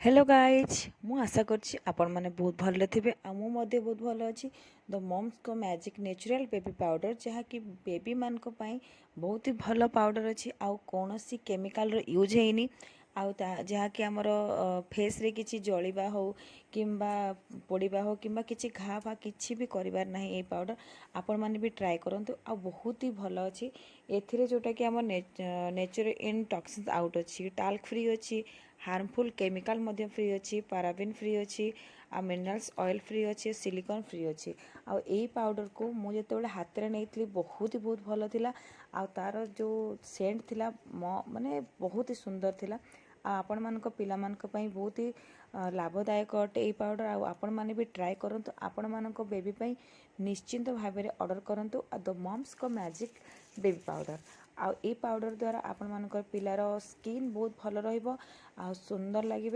Hello guys मु आशा करछि आपण माने बहुत भल थे आमु मध्य बहुत भल अच्छी द मम्स को मैजिक नेचुरल बेबी पाउडर जहाँकि बेबी मान को पाई बहुत ही भल पाउडर अच्छी आउ कौन सी केमिकल रो यूज हैनी आउ जहाँकि आमर फेस रे किछि जलिबा हो किंबा पोड़ीबा हो किंबा किछि घा फा किछि भी करिबार नाही ए पाउडर आपण माने भी ट्राई करंतु आ बहुत ही भल अच्छी एथिरे जोटा कि आम नेचर इन टॉक्सिन्स आउट अच्छी टाल्क फ्री अच्छी हार्मफुल केमिकल मध्य फ्री अच्छी पाराबिन फ्री अच्छी आ मिनरल्स ऑयल फ्री अच्छी सिलिकॉन फ्री अच्छी आ यही पाउडर को मुझे जो हाथ में नहीं बहुत ही बहुत भल थिला आ तार जो सेंट थिला माने बहुत ही सुंदर थिला आपण मानक पिला मानक पई बहुत ही लाभदायक अटे ये पाउडर आपण माने भी ट्राई करंतु आपण मानक बेबी पई निश्चिंत भाव में ऑर्डर करंतु द मम्स को मैजिक बेबी पाउडर आ पाउडर द्वारा आपण मानकर पिलार स्किन बहुत भल रहिबो आ सुंदर लागिबे।